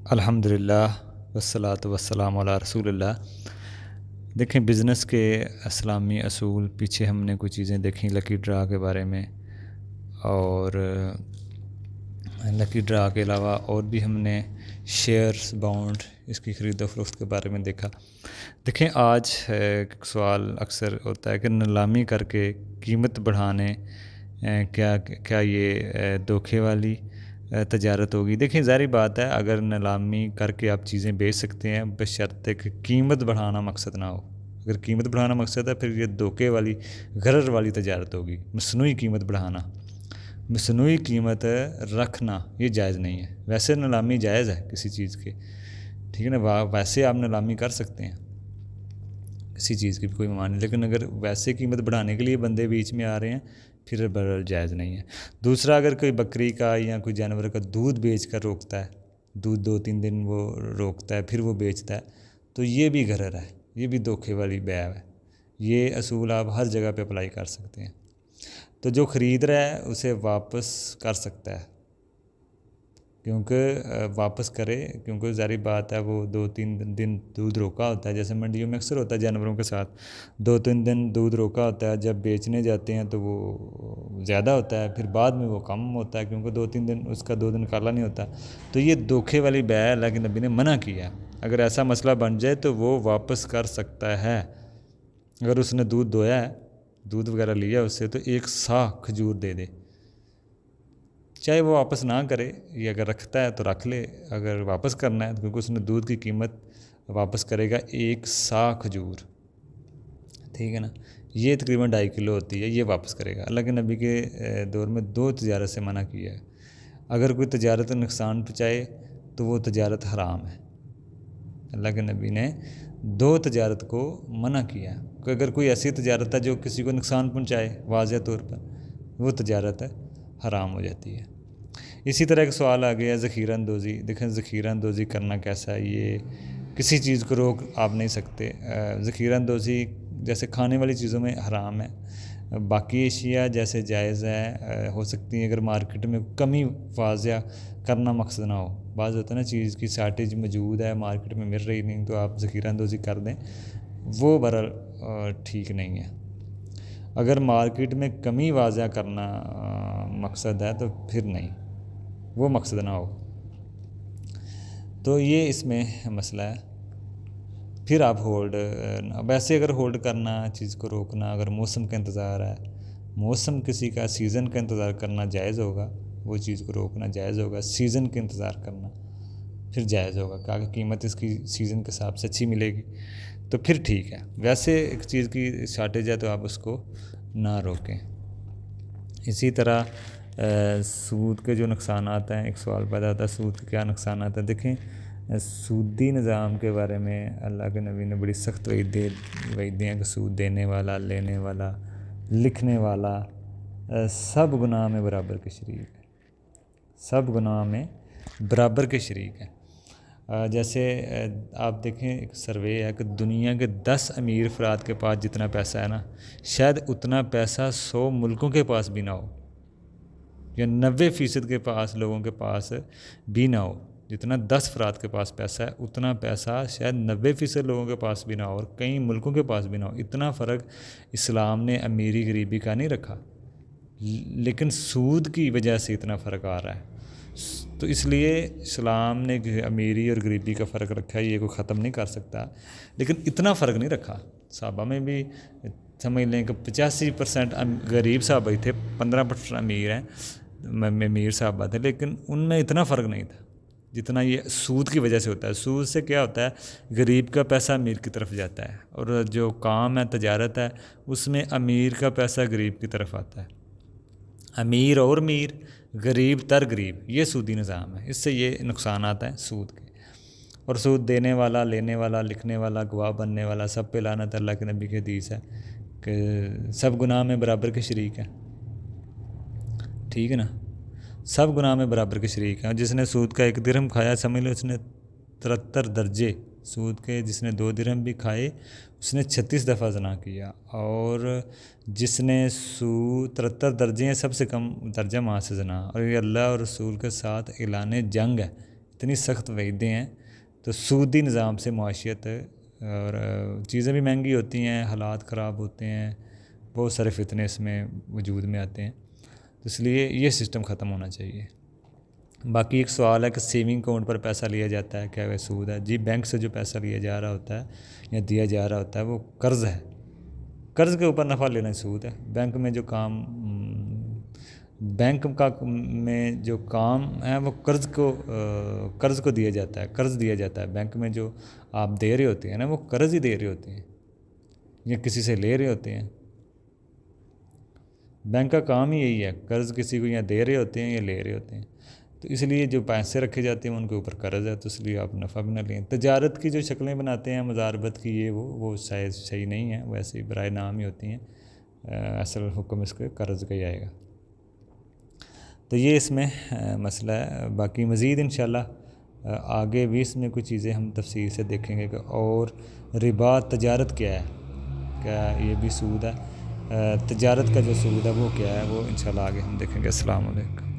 الحمدللہ والصلاۃ والسلام علی رسول اللہ۔ دیکھیں، بزنس کے اسلامی اصول پیچھے ہم نے کچھ چیزیں دیکھیں لکی ڈرا کے بارے میں، اور لکی ڈرا کے علاوہ اور بھی ہم نے شیئرز، بانڈ، اس کی خرید و فروخت کے بارے میں دیکھا۔ دیکھیں، آج ایک سوال اکثر ہوتا ہے کہ نیلامی کر کے قیمت بڑھانے کیا یہ دھوکے والی تجارت ہوگی؟ دیکھیں، ظاہری بات ہے، اگر نیلامی کر کے آپ چیزیں بیچ سکتے ہیں بشرطے کہ قیمت بڑھانا مقصد نہ ہو۔ اگر قیمت بڑھانا مقصد ہے پھر یہ دھوکے والی، غرر والی تجارت ہوگی۔ مصنوعی قیمت بڑھانا، مصنوعی قیمت رکھنا یہ جائز نہیں ہے۔ ویسے نیلامی جائز ہے کسی چیز کی، ٹھیک ہے نا، ویسے آپ نیلامی کر سکتے ہیں کسی چیز کی بھی کوئی معنی، لیکن اگر ویسے قیمت بڑھانے کے لیے بندے بیچ میں آ رہے ہیں پھر برحال جائز نہیں ہے۔ دوسرا، اگر کوئی بکری کا یا کوئی جانور کا دودھ بیچ کر روکتا ہے، دودھ 2-3 دن وہ روکتا ہے پھر وہ بیچتا ہے، تو یہ بھی غرر ہے، یہ بھی دھوکے والی بیع ہے۔ یہ اصول آپ ہر جگہ پہ اپلائی کر سکتے ہیں۔ تو جو خرید رہا ہے اسے واپس کر سکتا ہے، کیونکہ واپس کرے، کیونکہ ظاہری بات ہے وہ 2-3 دن دودھ روکا ہوتا ہے، جیسے منڈیوں میں اکثر ہوتا ہے جانوروں کے ساتھ 2-3 دن دودھ روکا ہوتا ہے، جب بیچنے جاتے ہیں تو وہ زیادہ ہوتا ہے، پھر بعد میں وہ کم ہوتا ہے، کیونکہ 2-3 دن اس کا 2 دن کالا نہیں ہوتا۔ تو یہ دھوکے والی بیع ہے، اللہ کے نبی نے منع کیا۔ اگر ایسا مسئلہ بن جائے تو وہ واپس کر سکتا ہے۔ اگر اس نے دودھ دویا ہے، دودھ وغیرہ لیا اس سے، تو 1 صاع کھجور دے دے، چاہے وہ واپس نہ کرے، یہ اگر رکھتا ہے تو رکھ لے، اگر واپس کرنا ہے تو کیونکہ اس نے دودھ کی قیمت واپس کرے گا 1 صاع کھجور، ٹھیک ہے نا، یہ تقریباً 2.5 کلو ہوتی ہے، یہ واپس کرے گا۔ اللہ کے نبی کے دور میں 2 تجارت سے منع کیا ہے۔ اگر کوئی تجارت نقصان پہنچائے تو وہ تجارت حرام ہے۔ اللہ کے نبی نے 2 تجارت کو منع کیا ہے کہ اگر کوئی ایسی تجارت ہے جو کسی کو نقصان پہنچائے واضح طور پر، وہ تجارت حرام ہو جاتی ہے۔ اسی طرح ایک سوال آ گیا ذخیرہ اندوزی۔ دیکھیں، ذخیرہ اندوزی کرنا کیسا ہے؟ یہ کسی چیز کو روک آپ نہیں سکتے۔ ذخیرہ اندوزی جیسے کھانے والی چیزوں میں حرام ہے، باقی اشیاء جیسے جائز ہے، ہو سکتی ہیں اگر مارکیٹ میں کمی واضح کرنا مقصد نہ ہو۔ بعض ہوتا ہے نا، چیز کی شارٹیج موجود ہے، مارکیٹ میں مل رہی نہیں، تو آپ ذخیرہ اندوزی کر دیں، وہ برحال ٹھیک نہیں ہے۔ اگر مارکیٹ میں کمی واضح کرنا مقصد ہے تو پھر نہیں، وہ مقصد نہ ہو، تو یہ اس میں مسئلہ ہے۔ پھر آپ ہولڈ، ویسے اگر ہولڈ کرنا، چیز کو روکنا، اگر موسم کا انتظار ہے، موسم کسی کا سیزن کا انتظار کرنا جائز ہوگا، وہ چیز کو روکنا جائز ہوگا، سیزن کا انتظار کرنا پھر جائز ہوگا کہ قیمت اس کی سیزن کے حساب سے اچھی ملے گی تو پھر ٹھیک ہے۔ ویسے ایک چیز کی شارٹیج ہے تو آپ اس کو نہ روکیں۔ اسی طرح سود کے جو نقصانات ہیں، ایک سوال پیدا ہوتا ہے سود کے کیا نقصانات ہیں؟ دیکھیں، سودی نظام کے بارے میں اللہ کے نبی نے بڑی سخت وعید دی ہیں کہ سود دینے والا، لینے والا، لکھنے والا سب گناہ میں برابر کے شریک ہے، سب گناہ میں برابر کے شریک ہیں۔ جیسے آپ دیکھیں، ایک سروے ہے کہ دنیا کے 10 امیر افراد کے پاس جتنا پیسہ ہے نا، شاید اتنا پیسہ 100 ملکوں کے پاس بھی نہ ہو، یا 90% کے پاس لوگوں کے پاس بھی نہ ہو۔ جتنا 10 افراد کے پاس پیسہ ہے اتنا پیسہ شاید 90% لوگوں کے پاس بھی نہ ہو، اور کئی ملکوں کے پاس بھی نہ ہو۔ اتنا فرق اسلام نے امیری غریبی کا نہیں رکھا، لیکن سود کی وجہ سے اتنا فرق آ رہا ہے۔ تو اس لیے اسلام نے امیری اور غریبی کا فرق رکھا ہے، یہ کوئی ختم نہیں کر سکتا، لیکن اتنا فرق نہیں رکھا۔ صحابہ میں بھی سمجھ لیں کہ 85% غریب صحابہ ہی تھے، 15% امیر ہیں، امیر صحابہ تھے، لیکن ان میں اتنا فرق نہیں تھا جتنا یہ سود کی وجہ سے ہوتا ہے۔ سود سے کیا ہوتا ہے؟ غریب کا پیسہ امیر کی طرف جاتا ہے، اور جو کام ہے، تجارت ہے، اس میں امیر کا پیسہ غریب کی طرف آتا ہے، امیر اور امیر، غریب تر غریب، یہ سودی نظام ہے۔ اس سے یہ نقصانات ہیں سود کے۔ اور سود دینے والا، لینے والا، لکھنے والا، گواہ بننے والا، سب پہ لعنت۔ اللہ کے نبی کی حدیث ہے کہ سب گناہ میں برابر کے شریک ہیں، ٹھیک ہے نا، سب گناہ میں برابر کے شریک ہیں۔ جس نے سود کا 1 درہم کھایا، سمجھ لو اس نے 73 درجے سود کے، جس نے 2 درہم بھی کھائے اس نے 36 دفعہ زنا کیا، اور جس نے 73 درجے ہیں، سب سے کم درجہ وہاں سے زنا، اور یہ اللہ اور رسول کے ساتھ اعلان جنگ ہے، اتنی سخت وعیدیں ہیں، تو سودی نظام سے معاشیت اور چیزیں بھی مہنگی ہوتی ہیں، حالات خراب ہوتے ہیں، بہت سارے فتنے اس میں وجود میں آتے ہیں، تو اس لیے یہ سسٹم ختم ہونا چاہیے۔ باقی ایک سوال ہے کہ سیونگ اکاؤنٹ پر پیسہ لیا جاتا ہے، کیا وہ سود ہے؟ جی، بینک سے جو پیسہ لیا جا رہا ہوتا ہے یا دیا جا رہا ہوتا ہے وہ قرض ہے، قرض کے اوپر نفع لینا سود ہے۔ بینک میں جو کام میں جو کام ہے وہ قرض کو دیا جاتا ہے، قرض دیا جاتا ہے۔ بینک میں جو آپ دے رہے ہوتے ہیں نا، وہ قرض ہی دے رہے ہوتے ہیں یا کسی سے لے رہے ہوتے ہیں۔ بینک کا کام ہی یہی ہے، قرض کسی کو یا دے رہے ہوتے ہیں یا لے رہے ہوتے ہیں، تو اس لیے جو پیسے رکھے جاتے ہیں ان کے اوپر قرض ہے، تو اس لیے آپ نفع بھی نہ لیں۔ تجارت کی جو شکلیں بناتے ہیں مضاربت کی، وہ شاید صحیح نہیں ہے، ویسے ہی برائے نام ہی ہوتی ہیں، اصل حکم اس کے قرض کا ہی آئے گا۔ تو یہ اس میں مسئلہ ہے۔ باقی مزید انشاءاللہ آگے بھی اس میں کچھ چیزیں ہم تفصیل سے دیکھیں گے کہ اور ربا تجارت کیا ہے، کیا یہ بھی سود ہے، تجارت کا جو سود ہے وہ کیا ہے، وہ انشاءاللہ آگے ہم دیکھیں گے۔ السلام علیکم۔